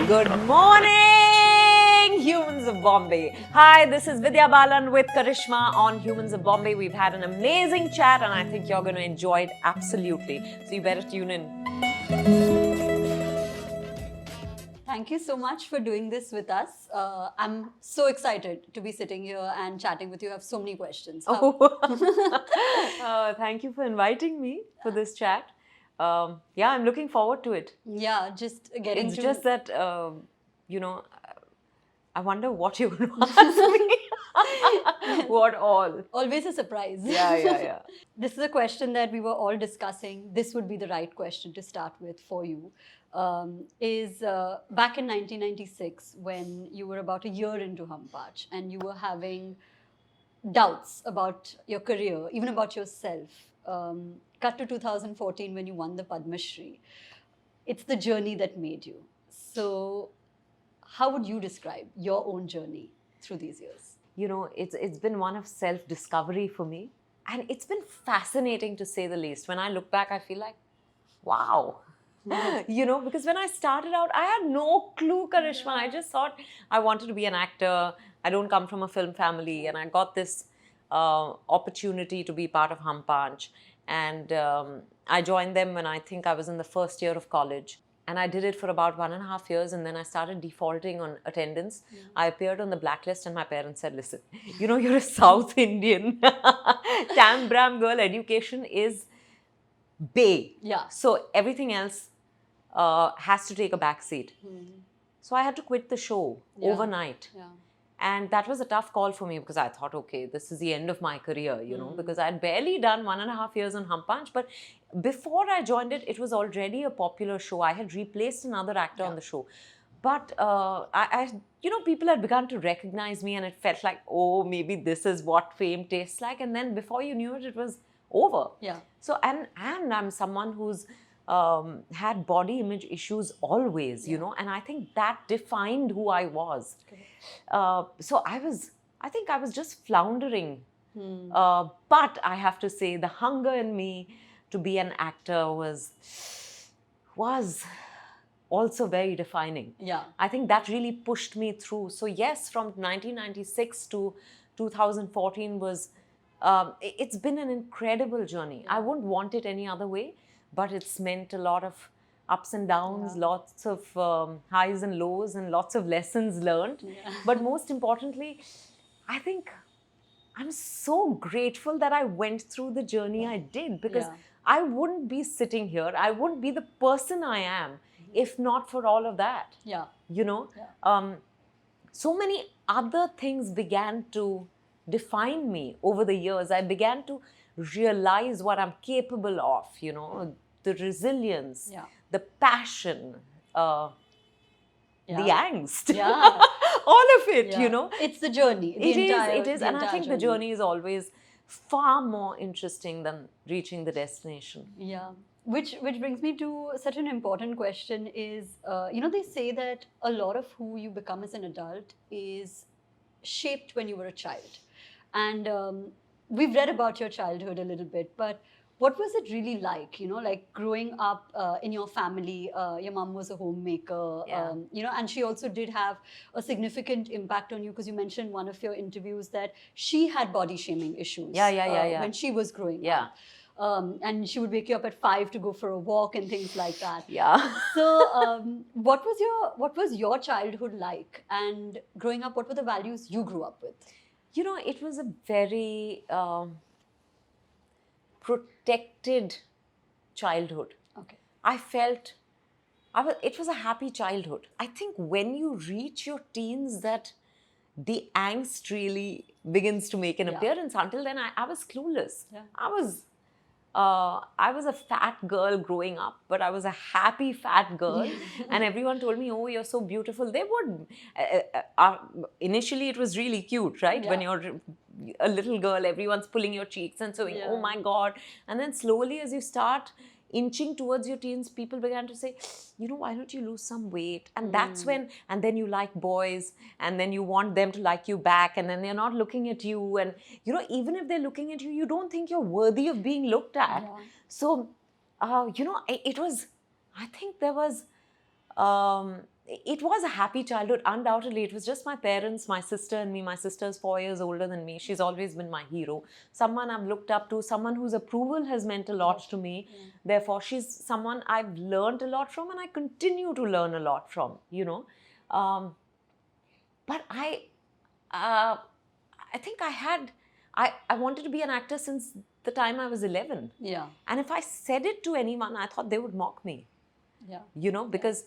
Good morning, humans of Bombay. Hi, this is Vidya Balan with Karishma on Humans of Bombay. We've had an amazing chat and I think you're going to enjoy it absolutely. So you better tune in. Thank you so much for doing this with us. I'm so excited to be sitting here and chatting with you. I have so many questions. Thank you for inviting me for this chat. Yeah, I'm looking forward to it. Yeah, just getting It's to... just that, I wonder what you're going to ask me. What all? Always a surprise. Yeah. This is a question that we were all discussing. This would be the right question to start with for you. Back in 1996, when you were about a year into Hum Paanch and you were having doubts about your career, even about yourself, cut to 2014 when you won the Padma Shri. It's the journey that made you. So how would you describe your own journey through these years? You know, it's been one of self-discovery for me. And it's been fascinating to say the least. When I look back, I feel like, wow. You know, because when I started out, I had no clue, Karishma. I just thought I wanted to be an actor. I don't come from a film family. And I got this opportunity to be part of Hum Paanch. And I joined them when I think I was in the first year of college. And I did it for about 1.5 years. And then I started defaulting on attendance. Yeah. I appeared on the blacklist and my parents said, listen, you know, you're a South Indian. Tam Bram girl education is Bay. Yeah. So everything else has to take a back seat. So I had to quit the show overnight. Yeah. And that was a tough call for me because I thought, okay, this is the end of my career, you know, because I'd barely done 1.5 years on Hum Paanch. But before I joined it, it was already a popular show. I had replaced another actor on the show. But you know, people had begun to recognize me and it felt like, oh, maybe this is what fame tastes like. And then before you knew it, it was over. Yeah. So, and I'm someone who's had body image issues always, you know, and I think that defined who I was. Okay. So I think I was just floundering. But I have to say the hunger in me to be an actor was also very defining. Yeah. I think that really pushed me through. So yes, from 1996 to 2014 was, it's been an incredible journey. I wouldn't want it any other way, but it's meant a lot of ups and downs, lots of highs and lows and lots of lessons learned. Yeah. But most importantly, I think I'm so grateful that I went through the journey I did because I wouldn't be sitting here. I wouldn't be the person I am if not for all of that. Yeah. You know, so many other things began to define me over the years. I began to realize what I'm capable of, you know, the resilience, the passion, the angst, all of it, you know. It's the journey. It is. And I think the journey is always far more interesting than reaching the destination. Yeah. Which brings me to such an important question is, you know, they say that a lot of who you become as an adult is shaped when you were a child. And we've read about your childhood a little bit, but what was it really like, you know, like growing up in your family? Your mom was a homemaker, you know, and she also did have a significant impact on you because you mentioned in one of your interviews that she had body shaming issues when she was growing up. And she would wake you up at 5 to go for a walk and things like that. Yeah. So what was your childhood like? And growing up, what were the values you grew up with? You know, it was a very protected childhood. Okay. I felt it was a happy childhood. I think when you reach your teens that the angst really begins to make an appearance. Until then, I was clueless. Yeah. I was a fat girl growing up, but I was a happy fat girl. And everyone told me, oh, you're so beautiful. They would. Initially, it was really cute, right? When you're a little girl, everyone's pulling your cheeks and saying, oh my God. And then slowly, as you start inching towards your teens, people began to say, you know, why don't you lose some weight? And that's when, and then you like boys, and then you want them to like you back, and then they're not looking at you. And, you know, even if they're looking at you, you don't think you're worthy of being looked at. Yeah. So, you know, it was, I think there was, it was a happy childhood, undoubtedly. It was just my parents, my sister and me. My sister's 4 years older than me. She's always been my hero. Someone I've looked up to, someone whose approval has meant a lot to me. Therefore, she's someone I've learned a lot from and I continue to learn a lot from, you know. But I think I wanted to be an actor since the time I was 11. Yeah. And if I said it to anyone, I thought they would mock me. Yeah. You know, because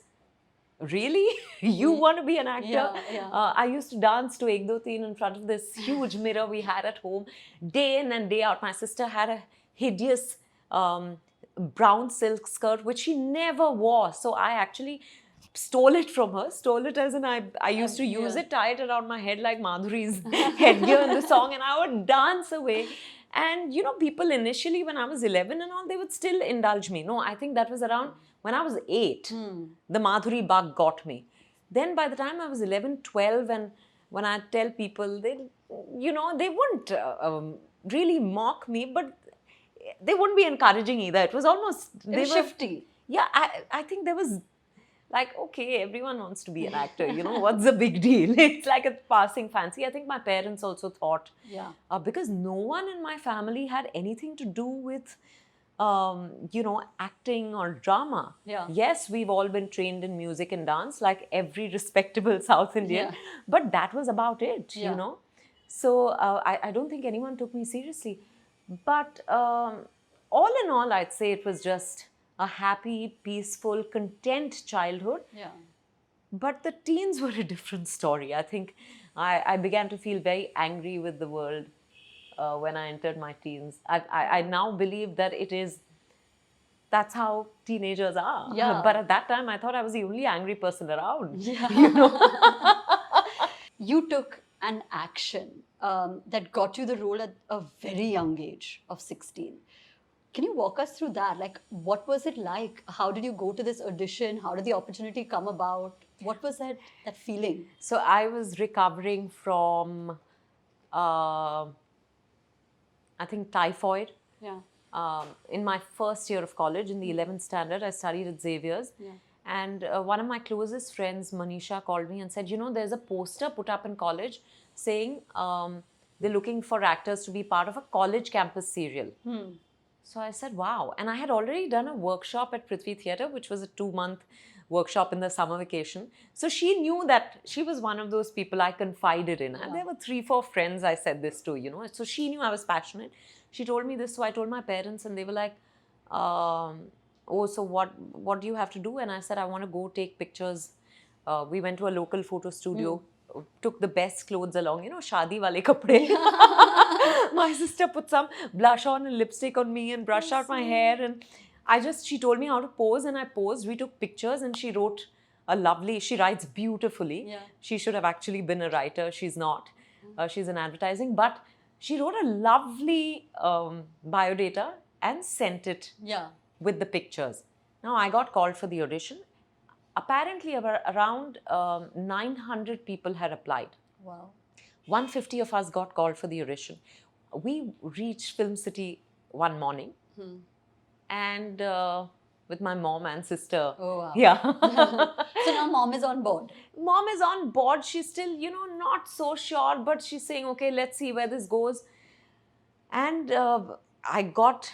really, you want to be an actor? Yeah. I used to dance to Ek Do Teen in front of this huge mirror we had at home, day in and day out. My sister had a hideous brown silk skirt, which she never wore. So I actually stole it from her. Stole it as in I used to use it, tie it around my head like Madhuri's headgear in the song, and I would dance away. And, you know, people initially, when I was 11 and all, they would still indulge me. No, I think that was around when I was 8. The Madhuri bug got me. Then by the time I was 11, 12, and when I tell people, they, you know, they wouldn't really mock me, but they wouldn't be encouraging either. It was almost... It was shifty. Yeah, I think there was... Like, okay, everyone wants to be an actor, you know, what's the big deal? It's like a passing fancy. I think my parents also thought, because no one in my family had anything to do with, you know, acting or drama. Yeah. Yes, we've all been trained in music and dance, like every respectable South Indian, but that was about it, you know. So I don't think anyone took me seriously. But all in all, I'd say it was just a happy, peaceful, content childhood. Yeah. But the teens were a different story. I think I began to feel very angry with the world when I entered my teens. I now believe that that's how teenagers are. Yeah. But at that time, I thought I was the only angry person around. Yeah. You know? You took an action that got you the role at a very young age of 16. Can you walk us through that? Like, what was it like? How did you go to this audition? How did the opportunity come about? What was that feeling? So I was recovering from, I think, typhoid. Yeah. In my first year of college, in the 11th standard, I studied at Xavier's. Yeah. And one of my closest friends, Manisha, called me and said, you know, there's a poster put up in college saying they're looking for actors to be part of a college campus serial. So I said, wow. And I had already done a workshop at Prithvi Theatre, which was a 2-month workshop in the summer vacation. So she knew that she was one of those people I confided in. And there were 3-4 friends I said this to, you know. So she knew I was passionate. She told me this. So I told my parents and they were like, oh, so what do you have to do? And I said, I want to go take pictures. We went to a local photo studio. Took the best clothes along, you know, shadi wale kapde. My sister put some blush on and lipstick on me and brushed out my hair, and she told me how to pose and I posed. We took pictures and she wrote she writes beautifully. Yeah. She should have actually been a writer. She's not. She's in advertising, but she wrote a lovely biodata and sent it with the pictures. Now I got called for the audition. Apparently, around 900 people had applied. Wow. 150 of us got called for the audition. We reached Film City one morning and with my mom and sister. Oh, wow. Yeah. So now mom is on board. Mom is on board. She's still, you know, not so sure, but she's saying, okay, let's see where this goes. And I got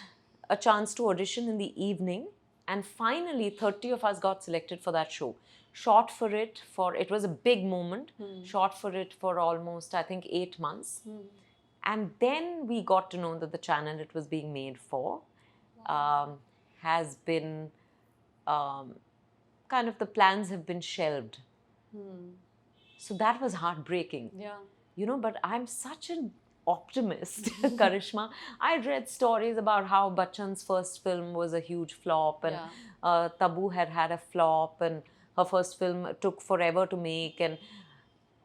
a chance to audition in the evening. And finally, 30 of us got selected for that show. Shot for it was a big moment. Shot for it for almost, I think, 8 months. And then we got to know that the channel it was being made for has been, kind of the plans have been shelved. So that was heartbreaking. Yeah. You know, but I'm such an optimist, Karishma. I'd read stories about how Bachchan's first film was a huge flop and Tabu had a flop and her first film took forever to make and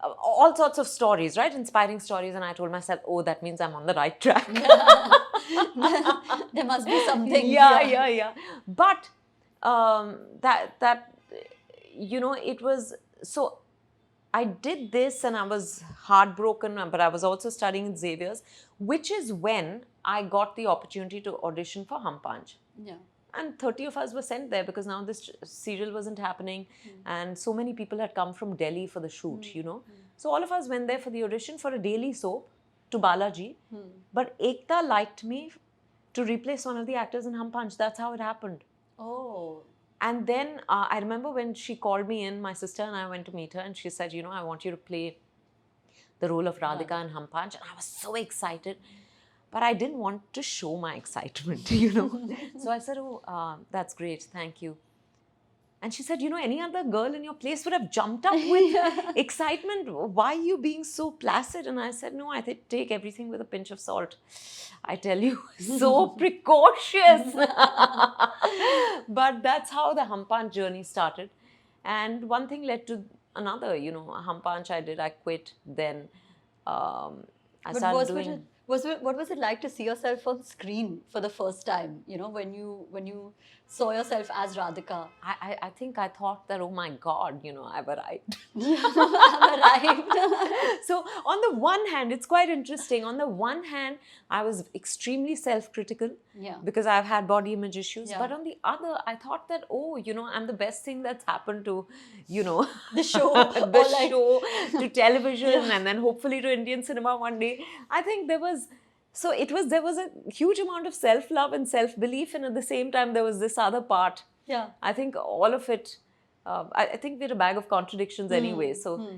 all sorts of stories, right? Inspiring stories. And I told myself, oh, that means I'm on the right track. There must be something. Yeah. But that you know, it was so. I did this and I was heartbroken, but I was also studying at Xavier's, which is when I got the opportunity to audition for Hum Paanch. Yeah. And 30 of us were sent there because now this serial wasn't happening. And so many people had come from Delhi for the shoot, you know. So all of us went there for the audition for a daily soap to Balaji. But Ekta liked me to replace one of the actors in Hum Paanch. That's how it happened. Oh. And then I remember when she called me in, my sister and I went to meet her, and she said, you know, I want you to play the role of Radhika in Hum Paanch. And I was so excited. But I didn't want to show my excitement, you know. So I said, oh, that's great, thank you. And she said, you know, any other girl in your place would have jumped up with excitement. Why are you being so placid? And I said, no, I take everything with a pinch of salt. I tell you, so precocious. But that's how the Hum Paanch journey started. And one thing led to another, you know. Hum Paanch I did, I quit. Then I started doing... What was it like to see yourself on screen for the first time? You know, when you saw yourself as Radhika. I think I thought that, oh my God, you know, I've arrived. I've arrived. So on the one hand, it's quite interesting. On the one hand, I was extremely self-critical because I've had body image issues. But on the other, I thought that, oh, you know, I'm the best thing that's happened to, you know, the show, show to television and then hopefully to Indian cinema one day. I think there was a huge amount of self-love and self-belief, and at the same time there was this other part. Yeah. I think all of it, I think we're a bag of contradictions anyway. So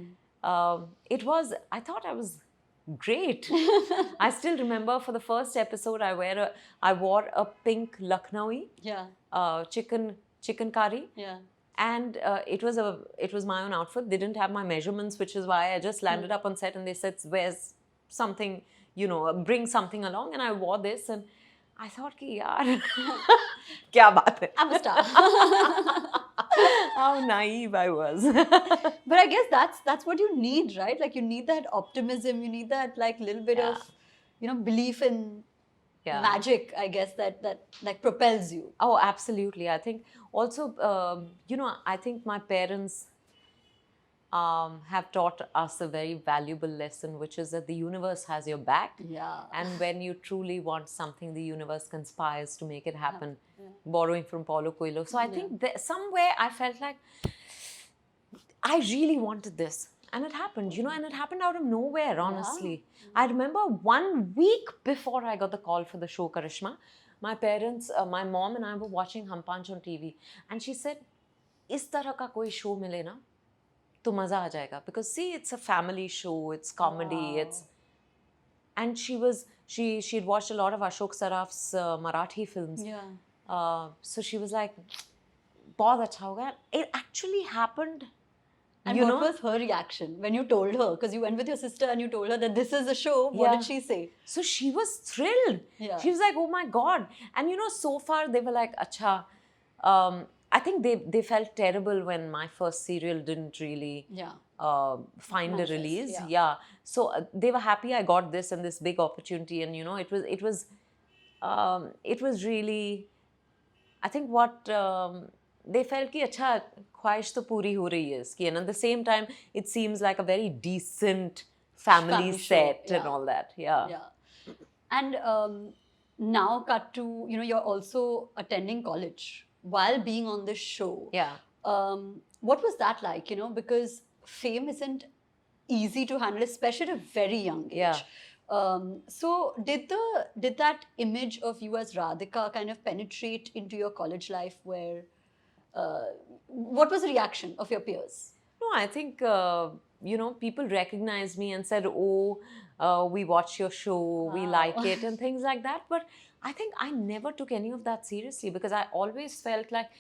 I thought I was great. I still remember for the first episode I wore a pink Lucknowi chicken curry. Yeah. And it was my own outfit. They didn't have my measurements, which is why I just landed up on set and they said, where's something, you know, bring something along. And I wore this and I thought, ki yaar, kya baat hai? I'm a star. How naive I was. But I guess that's what you need, right? Like you need that optimism, you need that like little bit of, you know, belief in magic, I guess, that like propels you. Oh, absolutely. I think also, you know, I think my parents have taught us a very valuable lesson, which is that the universe has your back. Yeah. And when you truly want something, the universe conspires to make it happen. Borrowing from Paulo Coelho. So I think that somewhere I felt like I really wanted this. And it happened, you know, and it happened out of nowhere, honestly. I remember 1 week before I got the call for the show, Karishma, my parents, my mom and I were watching Hum Paanch on TV. And she said, is tarah ka koi show mile na, to maza aa jayega. Because see, it's a family show, it's comedy, and she'd watched a lot of Ashok Saraf's Marathi films. So she was like, bahut acha hoga. It actually happened. And what was her reaction when you told her? Because you went with your sister and you told her that this is a show. What did she say? So she was thrilled. She was like, oh my God. And you know, so far they were like, acha. I think they felt terrible when my first serial didn't really find a release. So they were happy I got this and this big opportunity. And you know, it was really, I think what they felt ki acha khwahish to puri ho rahi hai iski. And at the same time, it seems like a very decent family set and all that. And now cut to, you know, you're also attending college while being on this show. What was that like, you know, because fame isn't easy to handle, especially at a very young age. So did that image of you as Radhika kind of penetrate into your college life where, what was the reaction of your peers? No, I think, you know, people recognized me and said, oh, we watch your show, we like it and things like that. But I think I never took any of that seriously because I always felt like,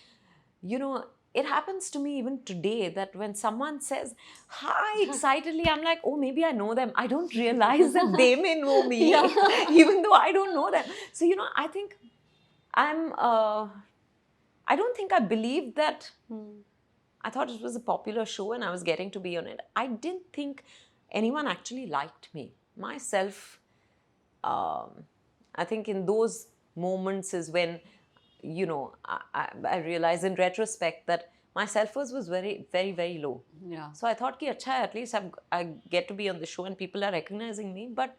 you know, it happens to me even today that when someone says hi excitedly, I'm like, oh, maybe I know them. I don't realize that they may know me, even though I don't know them. So, you know, I think I don't think I believed that. I thought it was a popular show and I was getting to be on it. I didn't think anyone actually liked me. Myself, I think in those moments is when, you know, I realized in retrospect that my self-worth was very, very, very low. So I thought, ki acha, at least I get to be on the show and people are recognizing me. But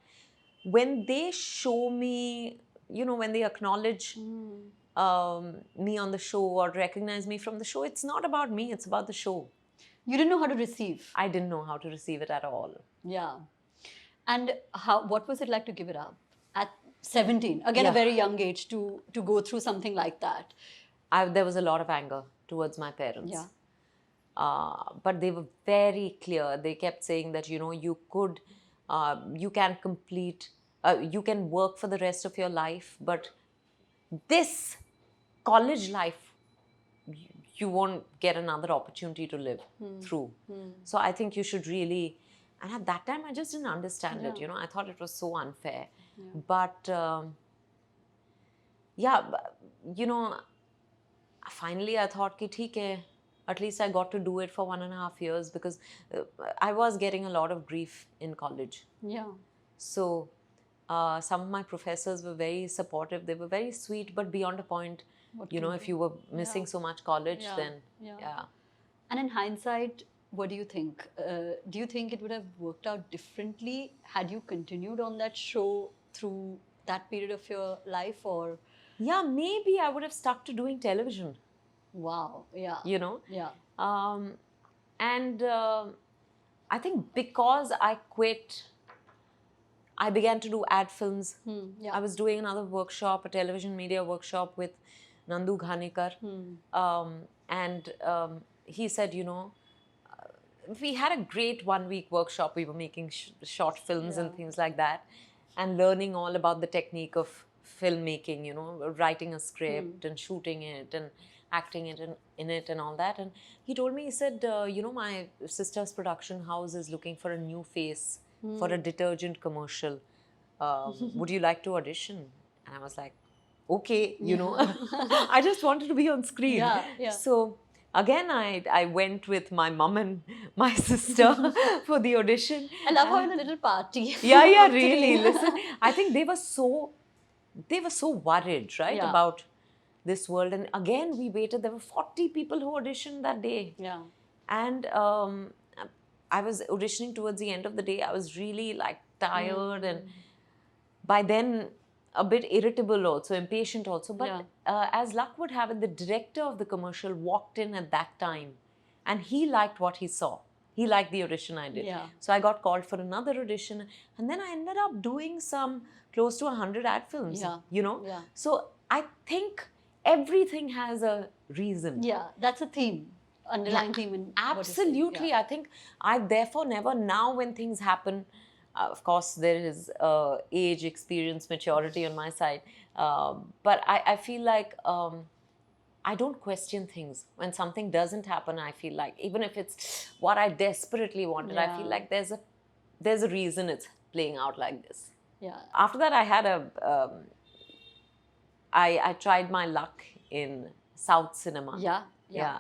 when they show me, you know, when they acknowledge me on the show or recognize me from the show. It's not about me, it's about the show. You didn't know how to receive. I didn't know how to receive it at all. Yeah. And what was it like to give it up at 17? Again, a Yeah. very young age to go through something like that. There was a lot of anger towards my parents. Yeah. But they were very clear. They kept saying that, you know, you can complete, you can work for the rest of your life, but this college life, you won't get another opportunity to live through. So I think you should really, and at that time I just didn't understand it, you know, I thought it was so unfair. But you know, finally I thought ki theek hai, at least I got to do it for 1.5 years, because I was getting a lot of grief in college. Yeah. So some of my professors were very supportive. They were very sweet, but beyond a point, you know, if you were missing so much college, then yeah. And in hindsight, what do you think? Do you think it would have worked out differently had you continued on that show through that period of your life, or? Yeah, maybe I would have stuck to doing television. Wow. Yeah. You know? Yeah. And I think because I quit, I began to do ad films. Yeah. I was doing another workshop, a television media workshop with Nandu Ghanekar. And he said, you know, we had a great 1-week workshop. We were making short films and things like that, and learning all about the technique of filmmaking, you know, writing a script and shooting it and acting it in it and all that. And he told me, he said, you know, my sister's production house is looking for a new face for a detergent commercial. Would you like to audition? And I was like, okay, you know, I just wanted to be on screen. So again, I went with my mum and my sister for the audition. I love how in a little party. Yeah, really. Listen, I think they were so worried, right, about this world. And again, we waited. There were 40 people who auditioned that day. Yeah. And I was auditioning towards the end of the day. I was really like tired, and by then a bit irritable also, impatient also. But as luck would have it, the director of the commercial walked in at that time, and he liked what he saw. He liked the audition I did. So I got called for another audition, and then I ended up doing some close to 100 ad films, you know. So I think everything has a reason. Yeah, that's a theme. Underlying theme in absolutely. I think I therefore never, now when things happen, of course there is age, experience, maturity on my side, but I feel like I don't question things. When something doesn't happen, I feel like, even if it's what I desperately wanted, I feel like there's a reason it's playing out like this. After that, I had I tried my luck in South cinema.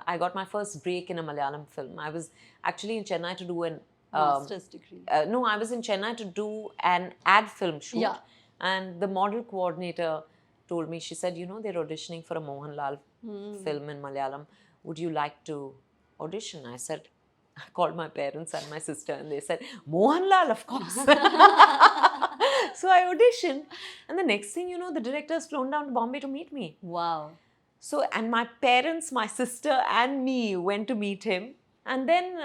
I got my first break in a Malayalam film. I was actually in Chennai to do an master's degree. No, I was in Chennai to do an ad film shoot. And the model coordinator told me, she said, you know, they're auditioning for a Mohanlal film in Malayalam. Would you like to audition? I said, I called my parents and my sister, and they said, Mohanlal, of course. So I auditioned, and the next thing you know, the director has flown down to Bombay to meet me. Wow. So, and my parents, my sister and me went to meet him. And then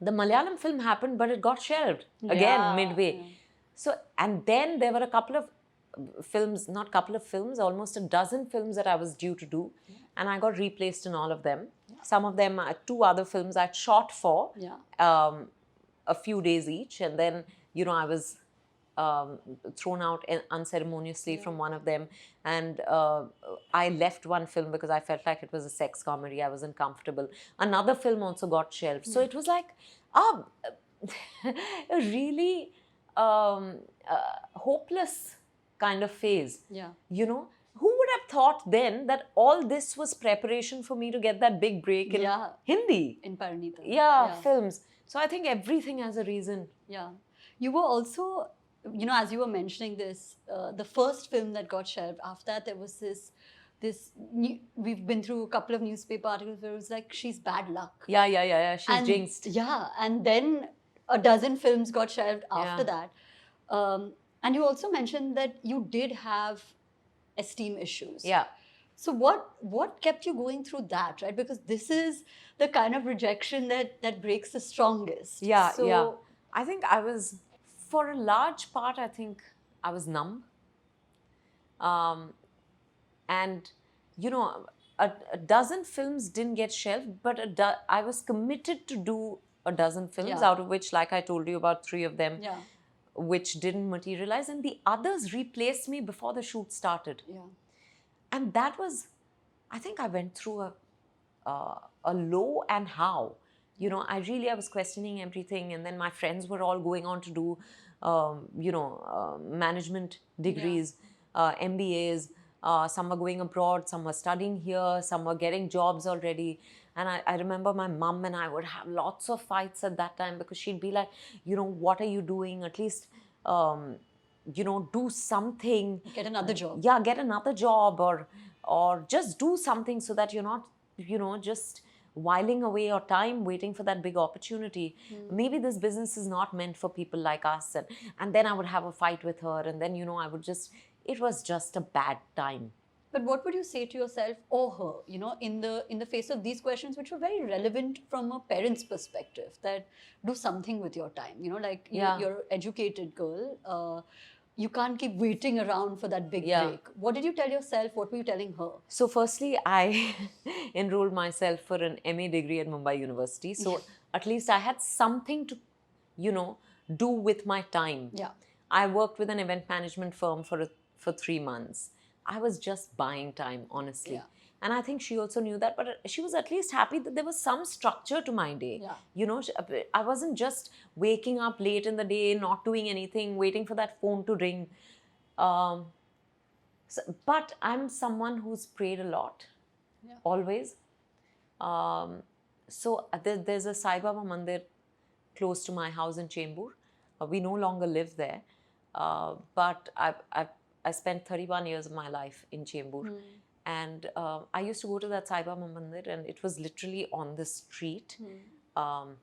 the Malayalam film happened, but it got shelved again midway. So, and then there were a couple of films, not couple of films, almost a dozen films that I was due to do. And I got replaced in all of them. Some of them, 2 other films I'd shot for a few days each. And then, you know, I was thrown out unceremoniously from one of them. And I left one film because I felt like it was a sex comedy. I wasn't comfortable. Another film also got shelved. So it was like a really hopeless kind of phase. You know, who would have thought then that all this was preparation for me to get that big break in Hindi? In Parineeta. Films. So I think everything has a reason. You were also, you know, as you were mentioning this, the first film that got shelved, after that there was this we've been through a couple of newspaper articles where it was like, she's bad luck. She's jinxed. And then a dozen films got shelved after that. And you also mentioned that you did have esteem issues. So what kept you going through that, right? Because this is the kind of rejection that breaks the strongest. Yeah, So yeah. I think I was, for a large part, I think I was numb. And, you know, a dozen films didn't get shelved, but I was committed to do a dozen films, Yeah. out of which, like I told you, about 3 of them, yeah, which didn't materialize. And the others replaced me before the shoot started. yeah, And that was, I think I went through a low and how. You know, I was questioning everything. And then my friends were all going on to do, management degrees, MBAs. Some were going abroad, some were studying here, some were getting jobs already. And I remember my mum and I would have lots of fights at that time, because she'd be like, what are you doing? At least, do something. get another job. Yeah, get another job, or just do something, so that you're not, just whiling away your time waiting for that big opportunity. Maybe this business is not meant for people like us. And then I would have a fight with her, and then, I would just, it was just a bad time. But what would you say to yourself or her, in the face of these questions, which were very relevant from a parent's perspective, that do something with your time, like Yeah. you're an educated girl, you can't keep waiting around for that big Yeah. break. What did you tell yourself? What were you telling her? So firstly, I enrolled myself for an MA degree at Mumbai University. So at least I had something to, do with my time. Yeah. I worked with an event management firm for 3 months. I was just buying time, honestly. Yeah. And I think she also knew that, but she was at least happy that there was some structure to my day. Yeah. I wasn't just waking up late in the day, not doing anything, waiting for that phone to ring. But I'm someone who's prayed a lot, always. So there's a Sai Baba mandir close to my house in Chembur. We no longer live there, but I spent 31 years of my life in Chembur. And I used to go to that Sai Baba mandir, and it was literally on the street. And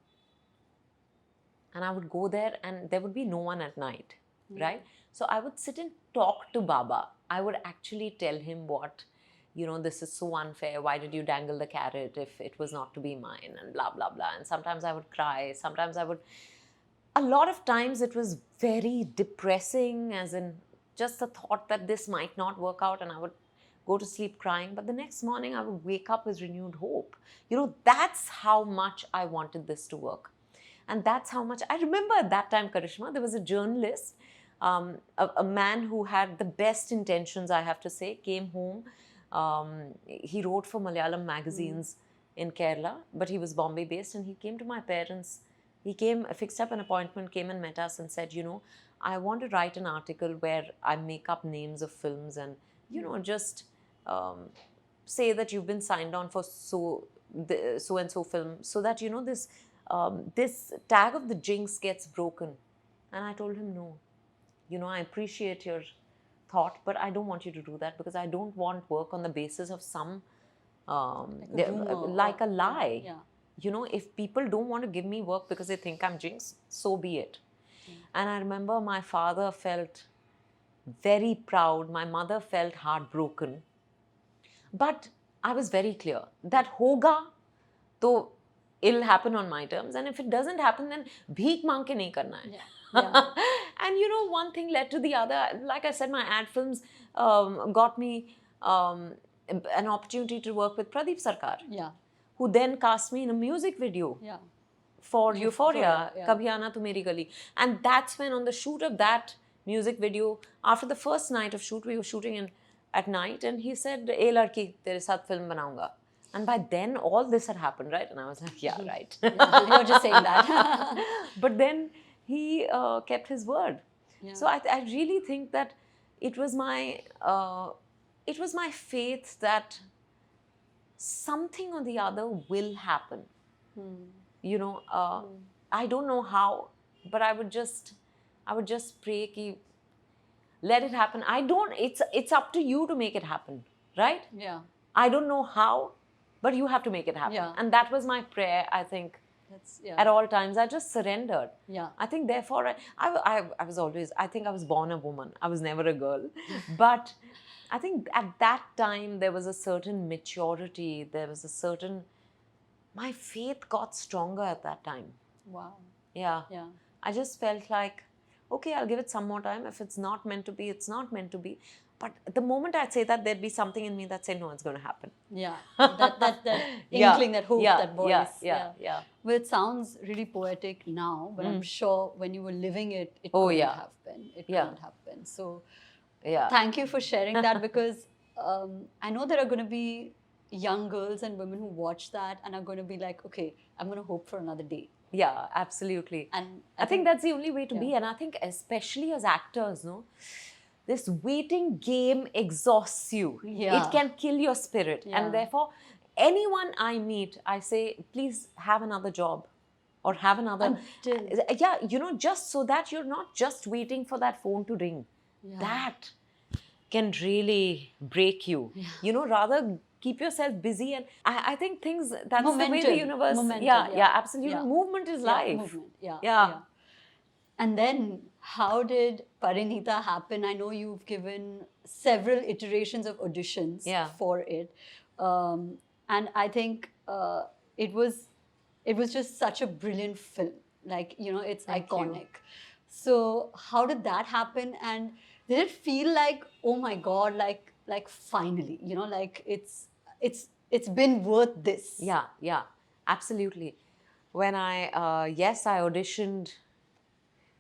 I would go there, and there would be no one at night, right? So I would sit and talk to Baba. I would actually tell him what, this is so unfair. Why did you dangle the carrot if it was not to be mine? And blah, blah, blah. And sometimes I would cry. Sometimes a lot of times it was very depressing, as in just the thought that this might not work out, and I would go to sleep crying. But the next morning I would wake up with renewed hope. That's how much I wanted this to work. And that's how much, I remember at that time, Karishma, there was a journalist, a man who had the best intentions, I have to say, came home. He wrote for Malayalam magazines in Kerala, but he was Bombay based, and he came to my parents. He came, fixed up an appointment, came and met us and said, I want to write an article where I make up names of films and, just say that you've been signed on for so and so film, so that, this tag of the jinx gets broken. And I told him, no, I appreciate your thought, but I don't want you to do that, because I don't want work on the basis of some, like a lie. Yeah. If people don't want to give me work because they think I'm jinx, so be it. And I remember my father felt very proud. My mother felt heartbroken. But I was very clear that hoga, to it'll happen on my terms. And if it doesn't happen, then bheek mang ke nahi karna hai. Yeah. And one thing led to the other. Like I said, my ad films got me an opportunity to work with Pradeep Sarkar, Yeah. who then cast me in a music video Yeah. for Euphoria, yeah. Kabhi Aana Tu Meri Gali. And that's when, on the shoot of that music video, after the first night of shoot, we were shooting at night, and he said, "Eh ladki, tere saath film banaunga." And by then, all this had happened, right? And I was like, yeah, right. Yeah, you're just saying that. But then he kept his word. Yeah. So I really think that it was my faith that something or the other will happen. I don't know how, but I would just pray ki let it happen. It's up to you to make it happen, right? Yeah. I don't know how, but you have to make it happen. Yeah. And that was my prayer, I think. That's, yeah. At all times, I just surrendered. Yeah. I think, therefore, I was always, I think I was born a woman. I was never a girl. But I think at that time there was a certain maturity, there was a certain, my faith got stronger at that time. Wow. Yeah. Yeah. I just felt like, okay, I'll give it some more time. If it's not meant to be, it's not meant to be. But the moment I'd say that, there'd be something in me that said, no, it's going to happen. Yeah. That Yeah, inkling, that hope, yeah, that voice. yeah. Well, it sounds really poetic now, but I'm sure when you were living it, it couldn't have been. It couldn't have been. So thank you for sharing that, because I know there are going to be young girls and women who watch that and are going to be like, okay, I'm going to hope for another day. Yeah, absolutely. And I think that's the only way to be. And I think especially as actors, no, this waiting game exhausts you. Yeah. It can kill your spirit. Yeah. And therefore, anyone I meet, I say, please have another job or have another. Yeah, you know, just so that you're not just waiting for that phone to ring. Yeah. That can really break you. Yeah. You know, rather keep yourself busy. And I think things, that's Momentum. the way the universe. Momentum, yeah, absolutely. Yeah. Movement is life. Movement. Yeah. Yeah. And then, how did Parineeta happen? I know you've given several iterations of auditions for it, and I think it was just such a brilliant film. Like, you know, it's Thank iconic. you. So how did that happen? And did it feel like, oh my God, like finally, you know, like it's been worth this? Yeah, absolutely. When I auditioned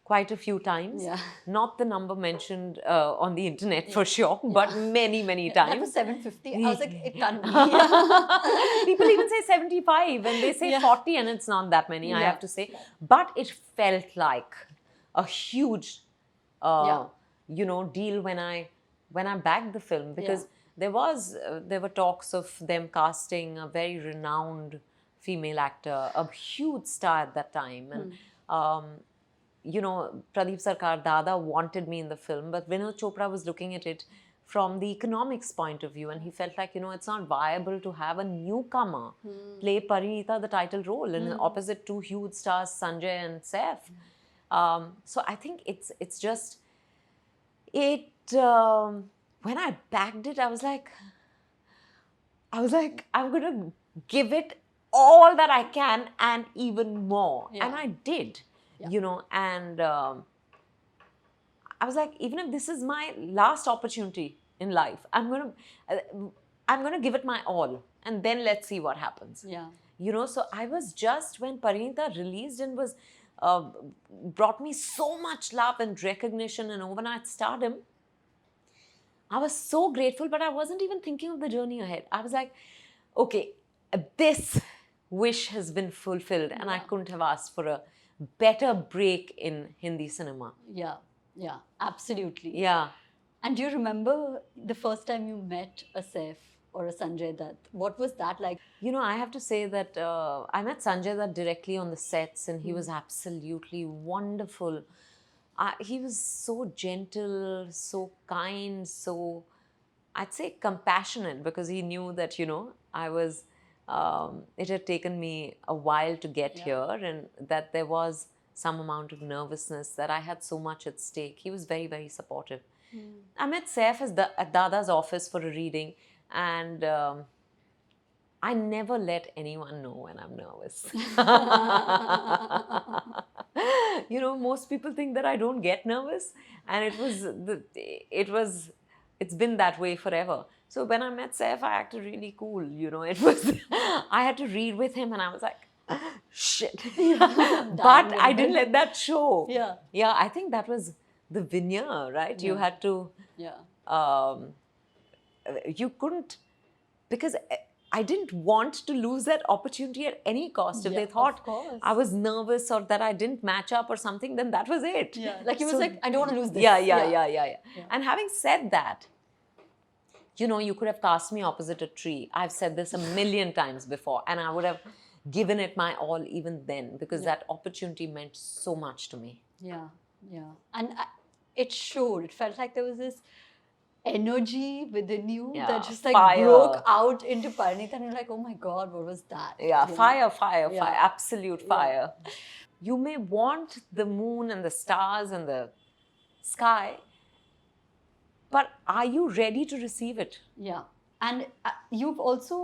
quite a few times. Yeah. Not the number mentioned on the internet for sure, but many times. That was 750. I was like, it can't be. People even say 75 and they say 40, and it's not that many, I have to say. But it felt like a huge, you know, deal when I backed the film, because there were talks of them casting a very renowned female actor, a huge star at that time, and you know, Pradeep Sarkar Dada wanted me in the film, but Vinod Chopra was looking at it from the economics point of view, and he felt like, you know, it's not viable to have a newcomer play Parineeta the title role, and opposite two huge stars, Sanjay and Saif. So I think it's just it. When I backed it, I was like, I'm gonna give it all that I can and even more, and I did. You know, and I was like, even if this is my last opportunity in life, I'm gonna give it my all, and then let's see what happens. Yeah. You know, so I was just, when Parineeta released and was brought me so much love and recognition and overnight stardom, I was so grateful, but I wasn't even thinking of the journey ahead. I was like, okay, this wish has been fulfilled, and I couldn't have asked for a better break in Hindi cinema. Yeah, absolutely. Yeah. And do you remember the first time you met a Saif or a Sanjay Dutt? What was that like? You know, I have to say that I met Sanjay Dutt directly on the sets, and he was absolutely wonderful. He was so gentle, so kind, so, I'd say, compassionate, because he knew that, you know, I was... it had taken me a while to get here, and that there was some amount of nervousness, that I had so much at stake. He was very, very supportive. I met Saif at Dada's office for a reading, and I never let anyone know when I'm nervous. You know, most people think that I don't get nervous, and it's been that way forever. So when I met Saif, I acted really cool, you know. It was, I had to read with him, and I was like, shit. But I didn't let that show. Yeah, I think that was the veneer, right? You had to, you couldn't, because I didn't want to lose that opportunity at any cost. If they thought I was nervous or that I didn't match up or something, then that was it. Yeah, like it was like, I don't want to lose this. Yeah. And having said that, you know, you could have cast me opposite a tree. I've said this a million times before, and I would have given it my all even then, because that opportunity meant so much to me. Yeah. And it showed. It felt like there was this energy within you that just like broke out into Parineeta, and you're like, oh my God, what was that? Yeah, fire, absolute fire. You may want the moon and the stars and the sky, but are you ready to receive it? Yeah. And you've also,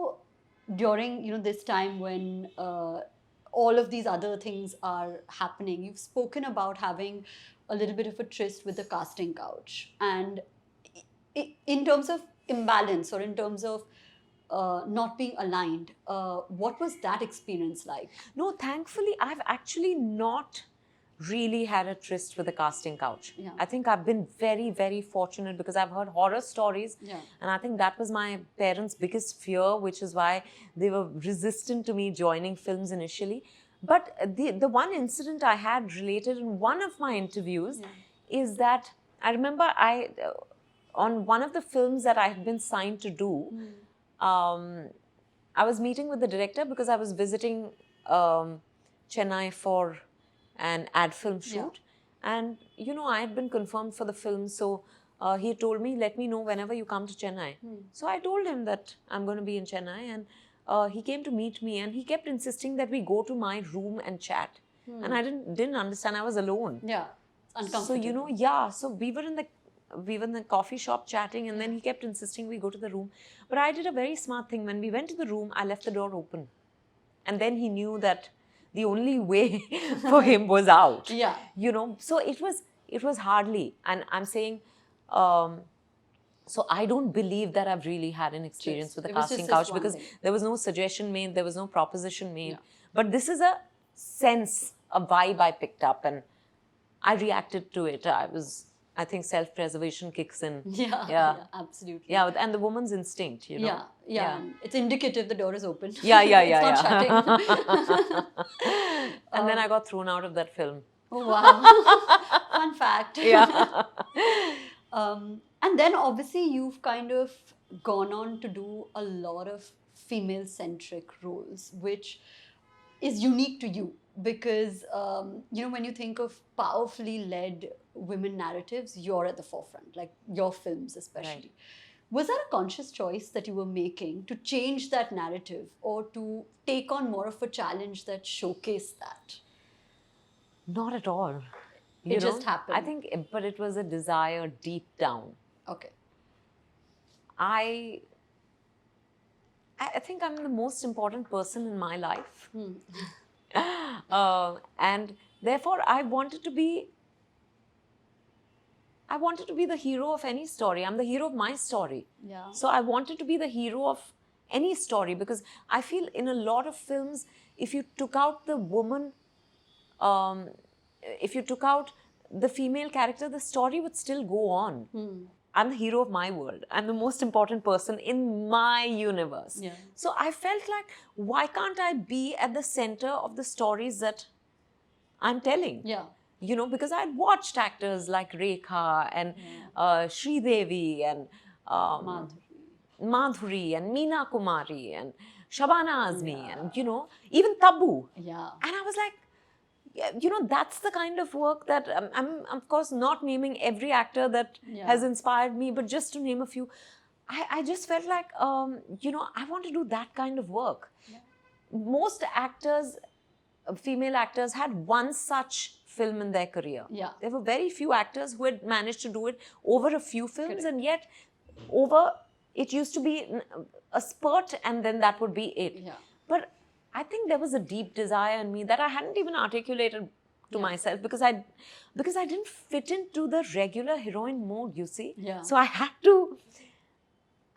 during this time when all of these other things are happening, you've spoken about having a little bit of a tryst with the casting couch, and in terms of imbalance, or in terms of not being aligned, what was that experience like? No, thankfully, I've actually not really had a tryst with the casting couch. Yeah. I think I've been very, very fortunate because I've heard horror stories. Yeah. And I think that was my parents' biggest fear, which is why they were resistant to me joining films initially. But the one incident I had related in one of my interviews is that I remember on one of the films that I had been signed to do, I was meeting with the director because I was visiting Chennai for an ad film shoot. And, I had been confirmed for the film. So he told me, let me know whenever you come to Chennai. So I told him that I'm going to be in Chennai. And he came to meet me, and he kept insisting that we go to my room and chat. And I didn't understand. I was alone. Yeah. It's uncomfortable. So, so we were in the coffee shop chatting, and then he kept insisting we go to the room. But I did a very smart thing. When we went to the room, I left the door open. And then he knew that the only way for him was out. Yeah. So it was hardly. And I'm saying, so I don't believe that I've really had an experience with the casting couch, because there was no suggestion made, there was no proposition made. But this is a sense, a vibe I picked up, and I reacted to it. I think self-preservation kicks in. Yeah, absolutely. Yeah, and the woman's instinct, Yeah. And it's indicative the door is open. Yeah. It's not shutting. And then I got thrown out of that film. Oh, wow. Fun fact. Yeah. And then obviously you've kind of gone on to do a lot of female-centric roles, which is unique to you. Because, when you think of powerfully led women narratives, you're at the forefront, like your films especially. Right. Was that a conscious choice that you were making to change that narrative, or to take on more of a challenge that showcased that? Not at all. It just happened. I think, but it was a desire deep down. Okay. I think I'm the most important person in my life. And therefore I wanted to be the hero of any story. I'm the hero of my story. Yeah. So I wanted to be the hero of any story, because I feel in a lot of films, if you took out the woman, if you took out the female character, the story would still go on. I'm the hero of my world. I'm the most important person in my universe. Yeah. So I felt like, why can't I be at the center of the stories that I'm telling? Yeah. Because I'd watched actors like Rekha and Shri and Madhuri and Meena Kumari and Shabana Azmi and, even Tabu. Yeah. And I was like, that's the kind of work that I'm of course not naming every actor that has inspired me, but just to name a few, I just felt like, I want to do that kind of work. Yeah. Most actors, female actors, had one such film in their career. Yeah. There were very few actors who had managed to do it over a few films. Correct. And yet it used to be a spurt, and then that would be it. Yeah. But I think there was a deep desire in me that I hadn't even articulated to myself, because I didn't fit into the regular heroine mode, you see. Yeah. So I had to,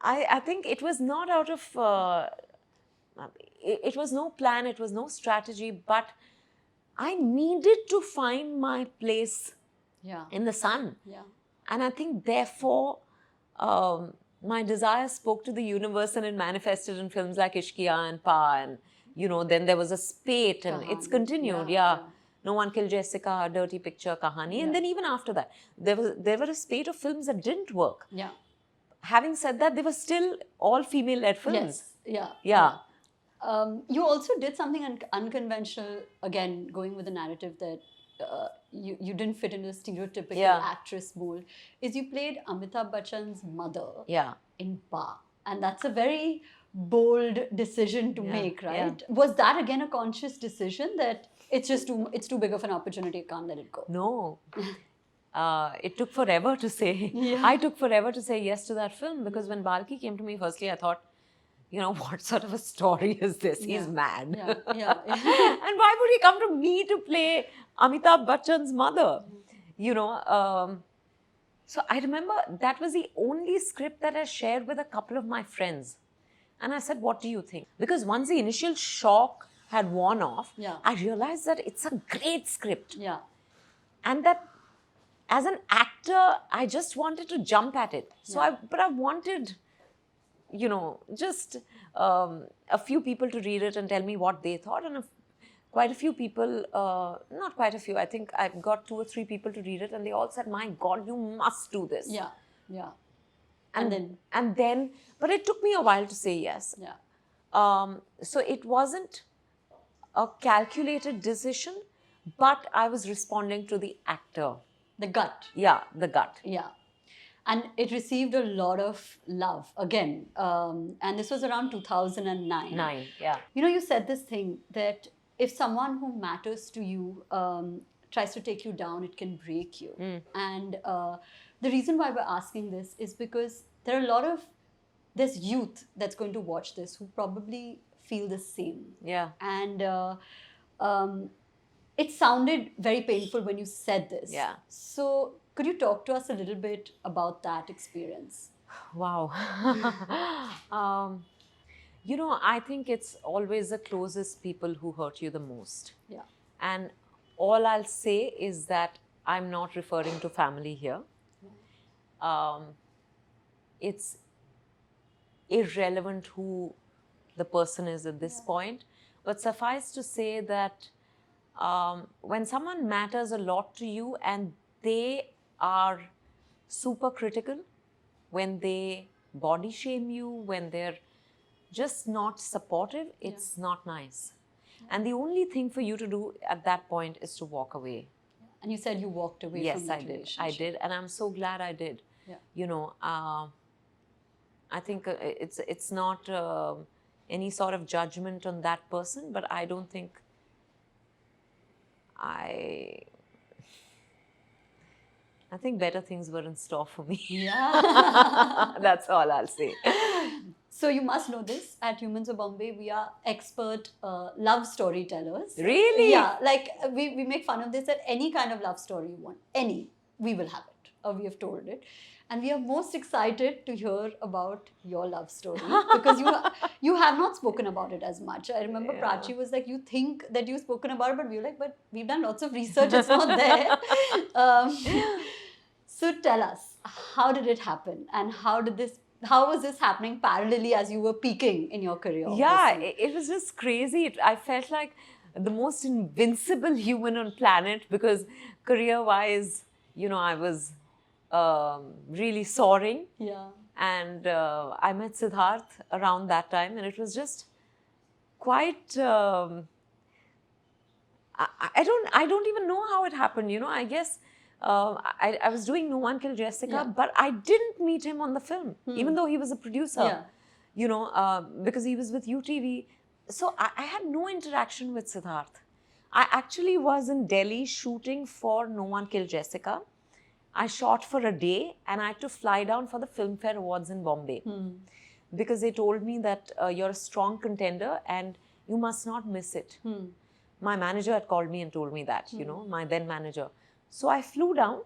I think it was not out of, it was no plan, it was no strategy, but I needed to find my place in the sun. Yeah. And I think therefore, my desire spoke to the universe, and it manifested in films like Ishqiya and Pa, and then there was a Spate, and it's continued. Yeah. No One Killed Jessica, Dirty Picture, Kahani. And then even after that, there were a spate of films that didn't work. Yeah. Having said that, they were still all female-led films. Yes. Yeah. You also did something unconventional, again, going with the narrative that you didn't fit into the stereotypical actress mold, is you played Amitabh Bachchan's mother in Pa. And that's a very bold decision to make, right? Yeah. Was that again a conscious decision that it's too big of an opportunity, I can't let it go? No. it took forever to say, I took forever to say yes to that film, because when Balki came to me, firstly, I thought, what sort of a story is this? He's mad. Yeah. And why would he come to me to play Amitabh Bachchan's mother? So I remember that was the only script that I shared with a couple of my friends. And I said, what do you think? Because once the initial shock had worn off, I realized that it's a great script. Yeah. And that as an actor, I just wanted to jump at it. So I wanted, just a few people to read it and tell me what they thought. And quite a few people, not quite a few, I think I got 2 or 3 people to read it, and they all said, my God, you must do this. Yeah. And then, but it took me a while to say yes. Yeah. So it wasn't a calculated decision, but I was responding to the actor. The gut. Yeah, the gut. Yeah. And it received a lot of love again. And this was around 2009. Yeah. You said this thing that if someone who matters to you tries to take you down, it can break you. And the reason why we're asking this is because there are there's youth that's going to watch this who probably feel the same. Yeah. And it sounded very painful when you said this. Yeah. So could you talk to us a little bit about that experience? Wow. I think it's always the closest people who hurt you the most. Yeah. And all I'll say is that I'm not referring to family here. It's irrelevant who the person is at this point. But suffice to say that when someone matters a lot to you and they are super critical, when they body shame you, when they're just not supportive, it's not nice. And the only thing for you to do at that point is to walk away. And you said you walked away from that relationship. I did. And I'm so glad I did. Yeah. I think it's not any sort of judgment on that person, but I don't think I think better things were in store for me. Yeah. That's all I'll say. So you must know this, at Humans of Bombay, we are expert love storytellers. Really? Yeah, like we make fun of this, that any kind of love story you want, we will have it, or we have told it. And we are most excited to hear about your love story because you have not spoken about it as much. I remember Prachi was like, you think that you've spoken about it, but we were like, but we've done lots of research, it's not there. So tell us, how did it happen, and how was this happening parallelly as you were peaking in your career? Yeah, it was just crazy. I felt like the most invincible human on planet because career-wise, I was really soaring. Yeah. And I met Siddharth around that time, and it was just quite. I don't even know how it happened. I guess I was doing No One Killed Jessica, but I didn't meet him on the film, even though he was a producer. Yeah. Because he was with UTV. So I had no interaction with Siddharth. I actually was in Delhi shooting for No One Killed Jessica. I shot for a day and I had to fly down for the Filmfare Awards in Bombay because they told me that you're a strong contender and you must not miss it. My manager had called me and told me that, my then manager. So I flew down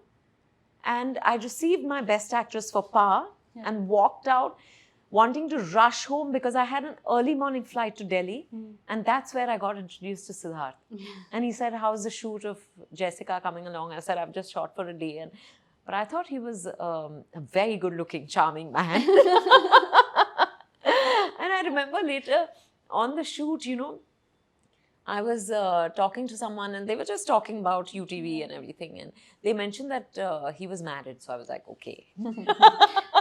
and I received my Best Actress for Power and walked out wanting to rush home because I had an early morning flight to Delhi and that's where I got introduced to Siddharth. And he said, how's the shoot of Jessica coming along? I said, I've just shot for a day. But I thought he was a very good-looking, charming man. And I remember later on the shoot, I was talking to someone and they were just talking about UTV and everything. And they mentioned that he was married. So I was like, okay.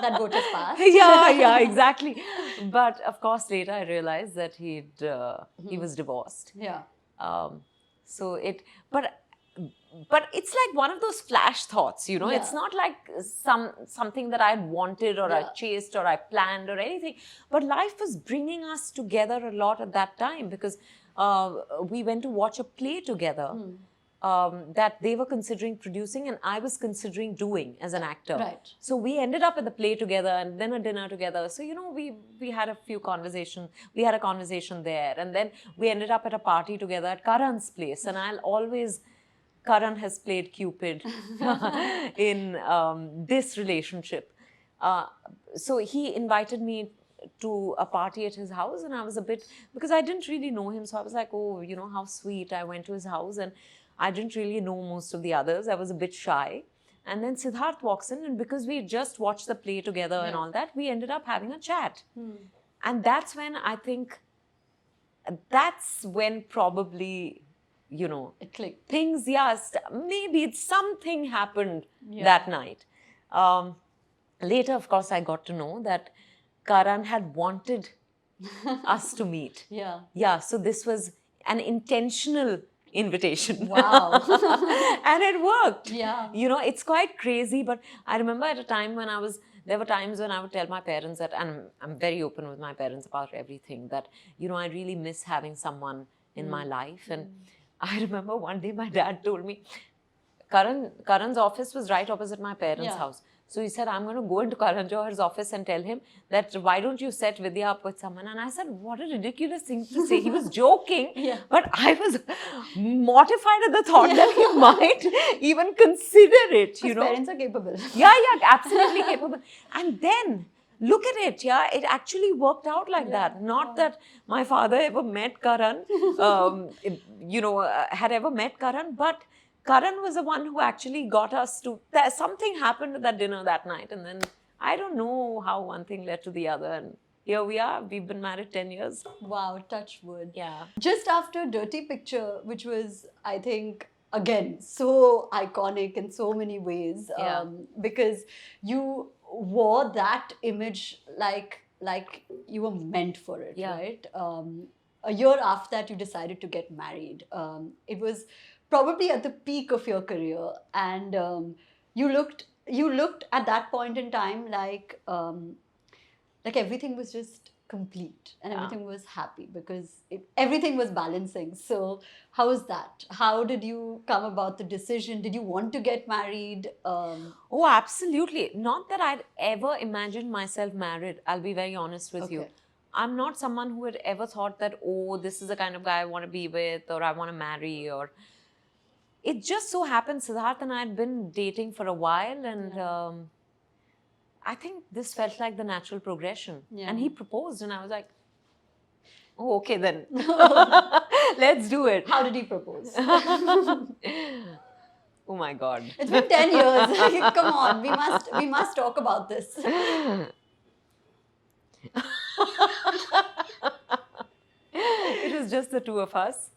That boat is passed. Yeah, exactly. But of course, later I realized that he was divorced. Yeah. But it's like one of those flash thoughts, It's not like something that I had wanted or I chased or I planned or anything. But life was bringing us together a lot at that time because we went to watch a play together. that they were considering producing and I was considering doing as an actor. Right. So we ended up at the play together and then a dinner together. So, we had a few conversations. We had a conversation there. And then we ended up at a party together at Karan's place. And Karan has played Cupid in this relationship. So he invited me to a party at his house and I was a bit, because I didn't really know him. So I was like, oh, how sweet. I went to his house and I didn't really know most of the others. I was a bit shy. And then Siddharth walks in and because we just watched the play together and all that, we ended up having a chat. And that's when I think, probably, It clicked. things, maybe something happened that night. Later, of course, I got to know that Karan had wanted us to meet. Yeah. Yeah, so this was an intentional invitation. Wow. And it worked. Yeah. It's quite crazy, but I remember at a time when there were times when I would tell my parents that, and I'm very open with my parents about everything, that, I really miss having someone in my life. And I remember one day my dad told me, Karan's office was right opposite my parents' house. So he said, I'm going to go into Karan Johar's office and tell him that, why don't you set Vidya up with someone? And I said, what a ridiculous thing to say. He was joking, but I was mortified at the thought that he might even consider it, His parents are capable. Yeah, absolutely capable. And then, look at it, it actually worked out like that. Not that my father ever met Karan, had ever met Karan, but Karan was the one who actually got us to, something happened at that dinner that night. And then I don't know how one thing led to the other. And here we are. We've been married 10 years. Wow, touch wood. Yeah. Just after Dirty Picture, which was, I think, again, so iconic in so many ways. Because you wore that image like you were meant for it, right? A year after that, you decided to get married. It was probably at the peak of your career, and you looked at that point in time like everything was just complete and everything was happy because everything was balancing. So how was that? How did you come about the decision? Did you want to get married? Oh, absolutely. Not that I'd ever imagined myself married. I'll be very honest with you. I'm not someone who had ever thought that, oh, this is the kind of guy I want to be with or I want to marry, or it just so happened Siddharth and I had been dating for a while, and I think this felt like the natural progression. And he proposed and I was like, oh, okay then. Let's do it. How did he propose? Oh my God. It's been 10 years. Come on, we must talk about this. It was just the two of us.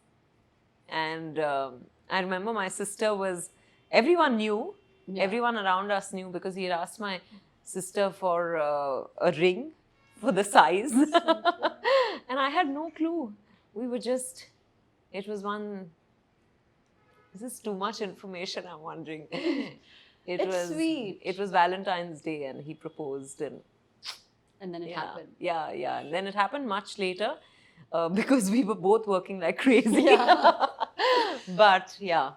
And I remember my sister everyone knew, everyone around us knew, because he had asked my sister for a ring for the size. And I had no clue. We were just, it was one, is this too much information? I'm wondering. It's sweet. It was Valentine's Day and he proposed, and then it happened. Yeah. And then it happened much later because we were both working like crazy. But yeah.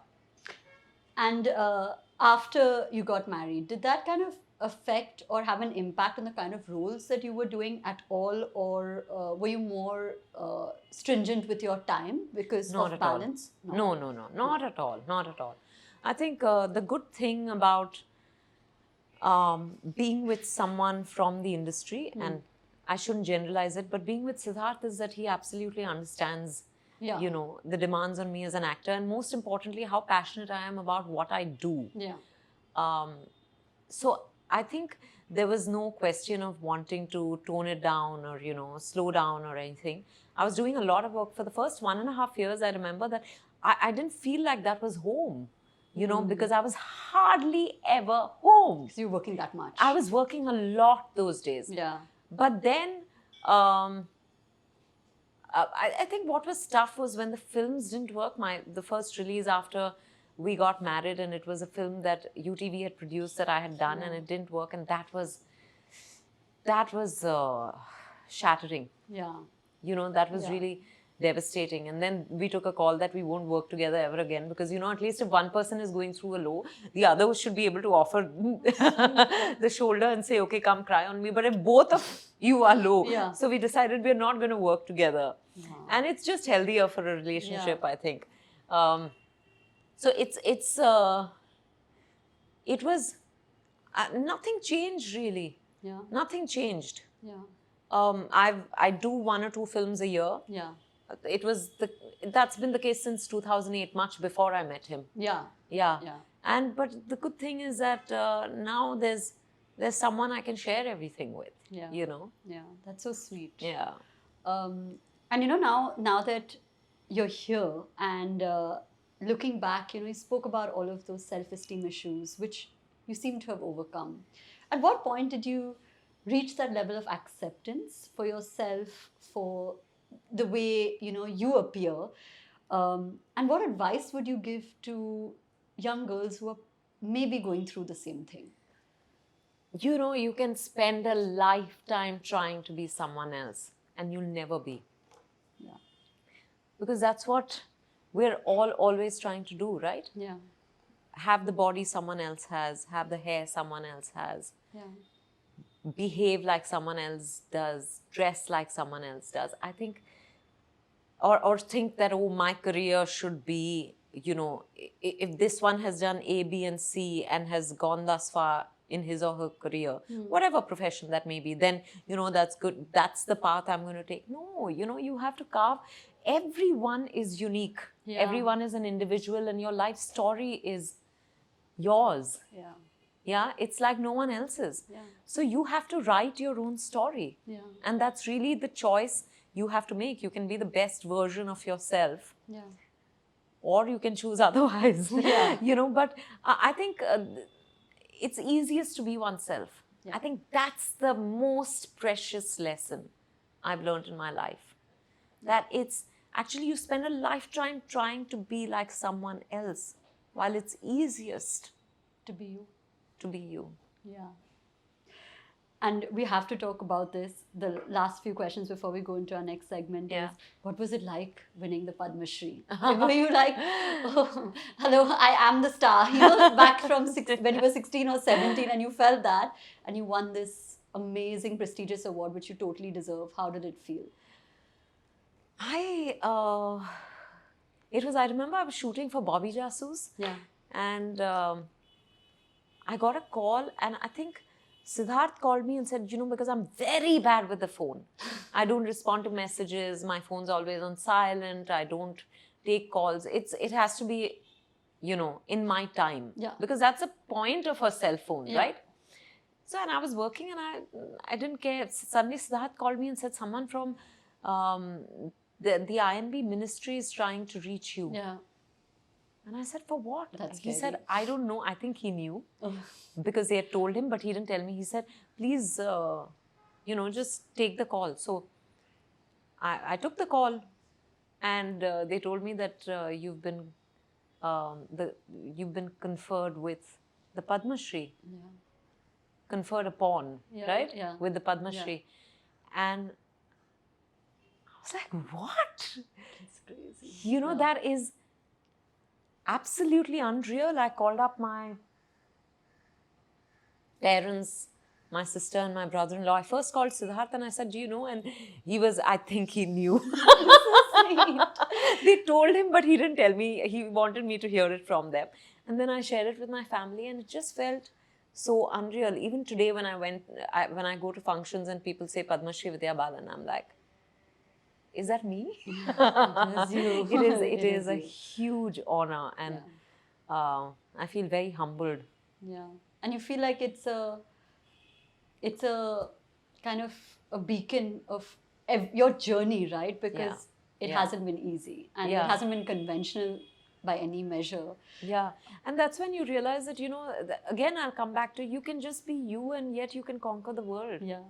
And after you got married, did that kind of affect or have an impact on the kind of roles that you were doing at all, or were you more stringent with your time because of balance? No, not at all. Not at all. I think the good thing about being with someone from the industry, and I shouldn't generalize it, but being with Siddharth is that he absolutely understands, the demands on me as an actor, and most importantly, how passionate I am about what I do. So I think there was no question of wanting to tone it down or, slow down or anything. I was doing a lot of work. For the first 1.5 years, I remember that I didn't feel like that was home. Because I was hardly ever home. So you were working that much? I was working a lot those days. Yeah. But then, I think what was tough was when the films didn't work. The first release after we got married, and it was a film that UTV had produced that I had done, and it didn't work, and that was shattering. Yeah. That was really devastating. And then we took a call that we won't work together ever again because, you know, at least if one person is going through a low, the other should be able to offer the shoulder and say, okay, come cry on me. But if both of you are low, so we decided we're not going to work together. And it's just healthier for a relationship, I think. So it was, nothing changed really. Yeah. Nothing changed. Yeah. I do 1 or 2 films a year. Yeah. That's been the case since 2008, much before I met him. Yeah. Yeah. Yeah. But the good thing is that now there's someone I can share everything with. Yeah. You know. Yeah. That's so sweet. Yeah. And you know, now that you're here and looking back, you know, you spoke about all of those self-esteem issues which you seem to have overcome. At what point did you reach that level of acceptance for yourself, for the way, you know, you appear? And what advice would you give to young girls who are maybe going through the same thing? You know, you can spend a lifetime trying to be someone else and you'll never be. Yeah. Because that's what we're all always trying to do, right? Yeah. Have the body someone else has, have the hair someone else has. Yeah. Behave like someone else does, dress like someone else does. I think, or think that, oh, my career should be, you know, if this one has done A, B, and C and has gone thus far in his or her career, whatever profession that may be, then, you know, that's good. That's the path I'm going to take. No, you know, you have to carve. Everyone is unique. Yeah. Everyone is an individual and your life story is yours. Yeah. Yeah, it's like no one else's. Yeah. So you have to write your own story. Yeah. And that's really the choice you have to make. You can be the best version of yourself. Yeah. Or you can choose otherwise. Yeah. You know, but I think it's easiest to be oneself. Yeah. I think that's the most precious lesson I've learned in my life. That it's actually you spend a lifetime trying to be like someone else while it's easiest To be you. to be you. Yeah. And we have to talk about this. The last few questions before we go into our next segment is, what was it like winning the Padma Shri? Were you like, oh, hello, I am the star, you know, back from when you were 16 or 17 and you felt that and you won this amazing prestigious award which you totally deserve. How did it feel? I remember I was shooting for Bobby Jasus. Yeah. And I got a call and I think Siddharth called me and said, you know, because I'm very bad with the phone. I don't respond to messages. My phone's always on silent. I don't take calls. It has to be, you know, in my time. Yeah. Because that's the point of a cell phone, Yeah. right? So, and I was working and I didn't care. Suddenly Siddharth called me and said, someone from the INB ministry is trying to reach you. Yeah. And I said, for what? That's he scary. said, I don't know. I think he knew Oh. because they had told him, but he didn't tell me. He said, please, you know, just take the call. So I took the call and they told me that you've been conferred with the Padma Shri, Yeah. conferred upon, Yeah, right? yeah. With the Padma Yeah. Shri. And I was like, what? It's crazy. You know, that is absolutely unreal. I called up my parents, my sister and my brother-in-law. I first called Siddharth and I said, do you know? And he was, I think he knew. They told him, but he didn't tell me. He wanted me to hear it from them. And then I shared it with my family and it just felt so unreal. Even today when when I go to functions and people say Padma Shri Vidya Balan, I'm like, is that me? It is you. It is a you. huge honor and I feel very humbled. Yeah. And you feel like it's a kind of a beacon of your journey, right? Because it hasn't been easy and it hasn't been conventional by any measure. Yeah. And that's when you realize that, you know, again, I'll come back to you can just be you and yet you can conquer the world. Yeah.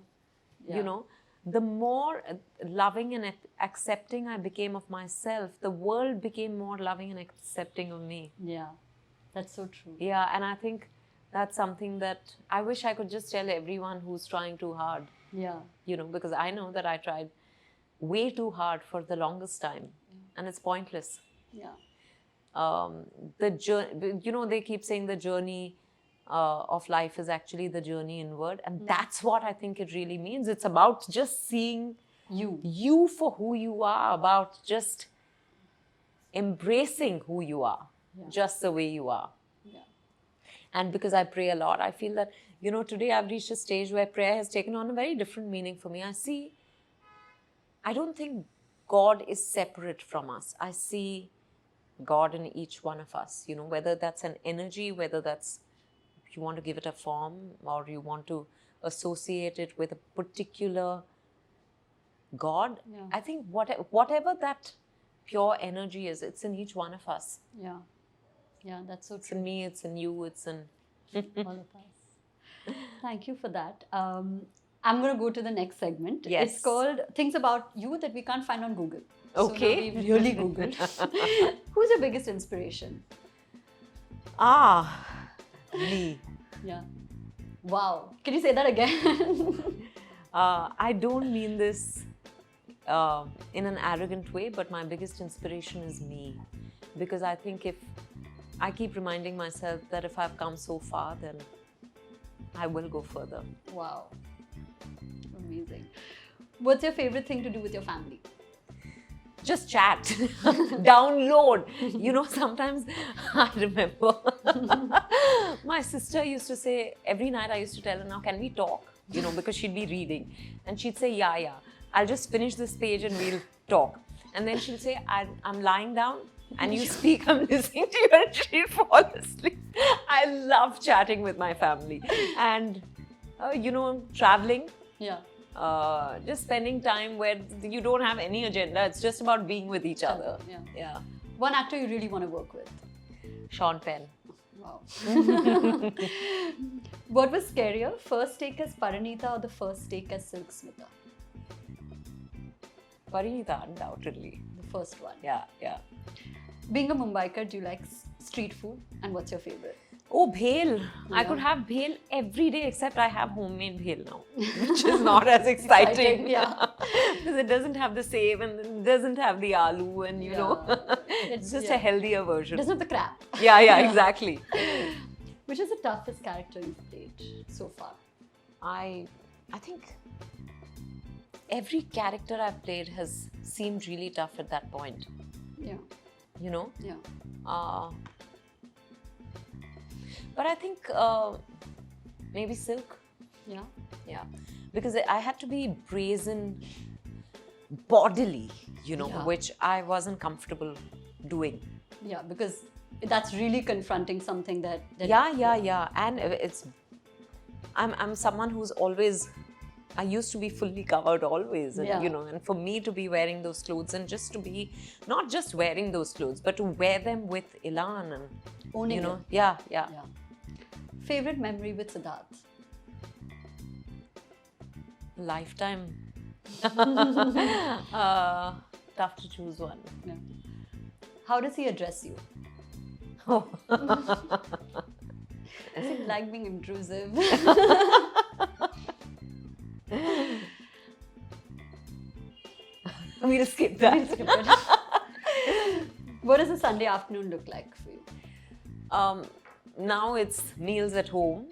You know, the more loving and accepting I became of myself, the world became more loving and accepting of me. Yeah. That's so true. Yeah. And I think that's something that I wish I could just tell everyone who's trying too hard. Yeah. You know, because I know that I tried way too hard for the longest time, and it's pointless. Yeah. The journey, they keep saying the journey of life is actually the journey inward, and that's what I think it really means. It's about just seeing you for who you are, about just embracing who you are, just the way you are. And because I pray a lot, I feel that, today I've reached a stage where prayer has taken on a very different meaning for me. I don't think God is separate from us. I see God in each one of us, whether that's an energy, whether that's, you want to give it a form, or you want to associate it with a particular God. Yeah. I think whatever that pure energy is, it's in each one of us. Yeah. Yeah, that's so It's true. in me, it's in you, it's in All of us. Thank you for that. I'm going to go to the next segment. Yes. It's called Things About You That We Can't Find on Google. Okay. So now we've really Googled. Who's your biggest inspiration? Me. Yeah. Wow. Can you say that again? I don't mean this in an arrogant way, but my biggest inspiration is me. Because I think I keep reminding myself that if I've come so far, then I will go further. Wow. Amazing. What's your favorite thing to do with your family? Just chat, download. Sometimes I remember my sister used to say, every night I used to tell her, now can we talk? Because she'd be reading. And she'd say, yeah, I'll just finish this page and we'll talk. And then she'll say, I'm lying down and you speak, I'm listening to you, and she'll fall asleep. I love chatting with my family. And, traveling. Yeah. Just spending time where you don't have any agenda. It's just about being with each other. Yeah. One actor you really want to work with? Sean Penn. Wow. What was scarier, first take as Parineeta or the first take as Silk Smita? Parineeta, undoubtedly. The first one. Yeah. Being a Mumbaiker, do you like street food? And what's your favorite? Oh, bhel. I could have bhel every day, except I have homemade bhel now, which is not as exciting. Yeah. Because it doesn't have the save and it doesn't have the aloo and, it's just a healthier version. Doesn't have the crap. Yeah, exactly. Which is the toughest character you've played so far? I think every character I've played has seemed really tough at that point. Yeah. Yeah. But I think maybe Silk. Yeah. Because I had to be brazen bodily, which I wasn't comfortable doing. Yeah, because that's really confronting something that Yeah. And I'm someone who's always, I used to be fully covered always, and and for me to be wearing those clothes and just to be not just wearing those clothes, but to wear them with elan and owning it. Yeah. Favorite memory with Siddharth? Lifetime. Tough to choose one. Yeah. How does he address you? Oh. Does he like being intrusive? We'll skip that. What does a Sunday afternoon look like for you? Now it's meals at home.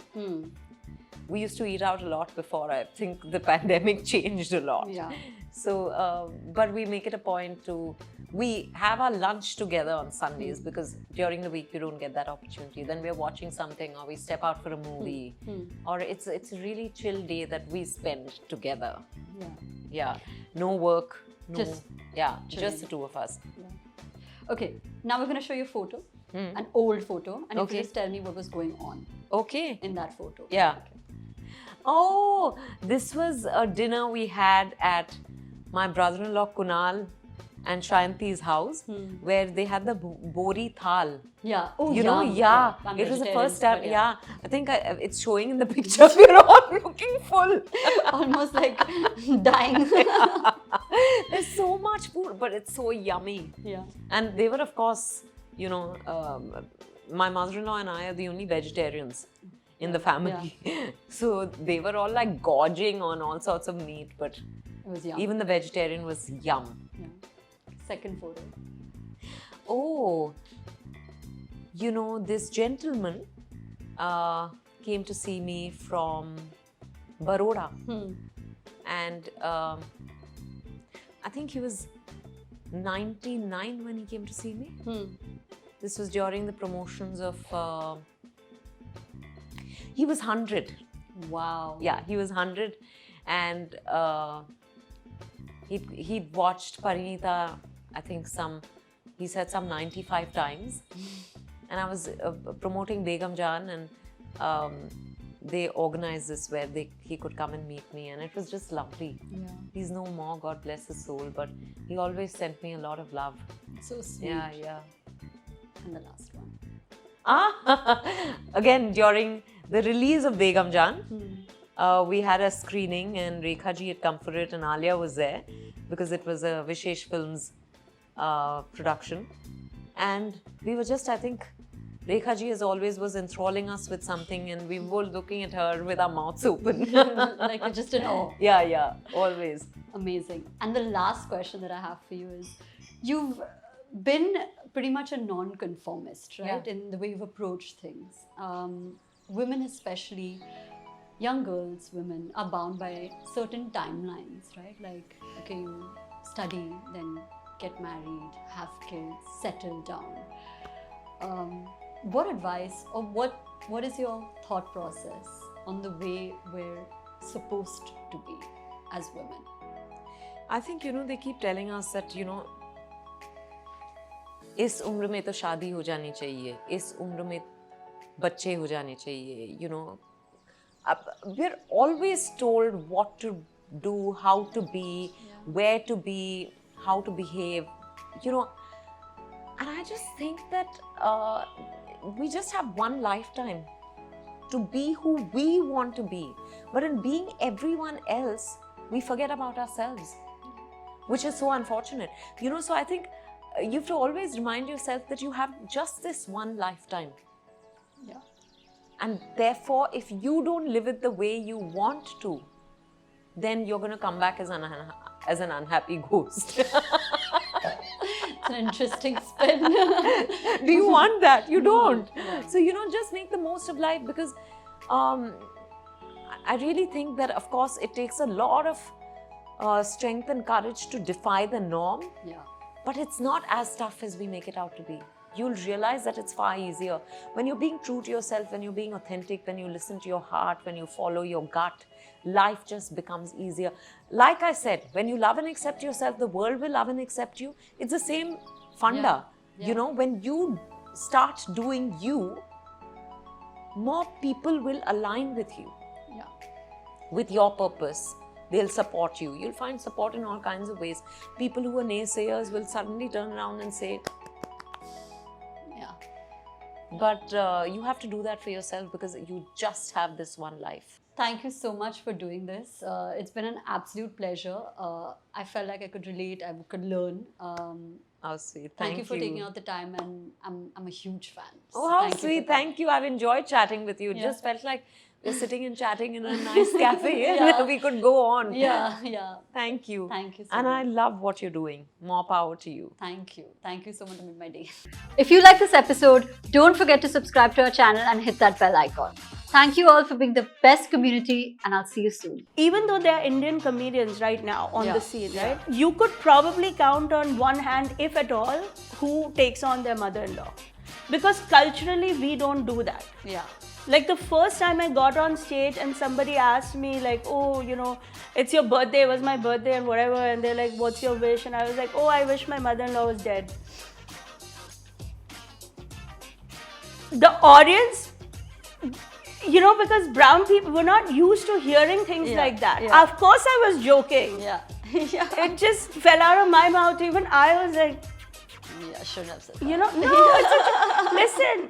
We used to eat out a lot before. I think the pandemic changed a lot. Yeah. So, but we make it a point to, we have our lunch together on Sundays because during the week you don't get that opportunity. Then we're watching something or we step out for a movie or it's a really chill day that we spend together. Yeah. No work. Just the two of us. Yeah. Okay, now we're going to show you a photo, an old photo, and you can just tell me what was going on in that photo. Yeah. Okay. Oh, this was a dinner we had at my brother-in-law Kunal and Shayanti's house where they had the bori thal. Yeah. Oh, It was the first time. Yeah. I think it's showing in the picture. We're all looking full. Almost like dying. There's so much food, but it's so yummy. Yeah. And they were, of course, my mother-in-law and I are the only vegetarians in the family. So they were all like gorging on all sorts of meat, but was yum. Even the vegetarian was yum. Yeah. Second photo. Oh, you know, this gentleman came to see me from Baroda. And I think he was 99 when he came to see me. This was during the promotions of... he was 100. Wow. Yeah, he was 100. And he'd watched Parineeta, I think he said some 95 times. And I was promoting Begum Jaan, and they organized this where he could come and meet me, and it was just lovely. Yeah. He's no more, God bless his soul, but he always sent me a lot of love. So sweet. Yeah. And the last one. Again, during the release of Begum Jaan, we had a screening, and Rekha Ji had come for it, and Alia was there because it was a Vishesh Films production. And we were just, I think, Rekha Ji as always was enthralling us with something, and we were looking at her with our mouths open. Like just in awe. Yeah, always. Amazing. And the last question that I have for you is, you've been pretty much a non-conformist, right? Yeah. In the way you've approached things. Women especially, young girls, women are bound by certain timelines, right? Like, okay, you study, then get married, have kids, settle down. What advice or what is your thought process on the way we're supposed to be as women? I think, they keep telling us that, इस उम्र में तो शादी हो जानी चाहिए, इस उम्र में बच्चे हो जाने चाहिए, we're always told what to do, how to be, where to be, how to behave, and I just think that we just have one lifetime to be who we want to be. But in being everyone else, we forget about ourselves, which is so unfortunate. So I think you have to always remind yourself that you have just this one lifetime. Yeah. And therefore, if you don't live it the way you want to, then you're going to come back as an unhappy ghost. It's an interesting spin. Do you want that? You don't. No. So, just make the most of life, because I really think that, of course, it takes a lot of strength and courage to defy the norm. Yeah. But it's not as tough as we make it out to be. You'll realize that it's far easier. When you're being true to yourself, when you're being authentic, when you listen to your heart, when you follow your gut, life just becomes easier. Like I said, when you love and accept yourself, the world will love and accept you. It's the same funda. Yeah. When you start doing you, more people will align with you, with your purpose. They'll support you. You'll find support in all kinds of ways. People who are naysayers will suddenly turn around and say, but you have to do that for yourself, because you just have this one life. Thank you so much for doing this. It's been an absolute pleasure. I felt like I could relate, I could learn. How sweet. Thank you for taking out the time, and I'm a huge fan. Oh, how sweet. Thank you. I've enjoyed chatting with you. It just felt like we're sitting and chatting in a nice cafe. We could go on. Yeah. Thank you. Thank you so and much. I love what you're doing. More power to you. Thank you. Thank you so much for making my day. If you like this episode, don't forget to subscribe to our channel and hit that bell icon. Thank you all for being the best community, and I'll see you soon. Even though there are Indian comedians right now on the scene, right? You could probably count on one hand, if at all, who takes on their mother-in-law. Because culturally, we don't do that. Yeah. Like the first time I got on stage and somebody asked me like, oh, it's your birthday, it was my birthday and whatever. And they're like, what's your wish? And I was like, oh, I wish my mother-in-law was dead. The audience, because brown people were not used to hearing things like that. Yeah. Of course I was joking. Yeah. It just fell out of my mouth. Even I was like, Yeah, shouldn't have said that. no, listen.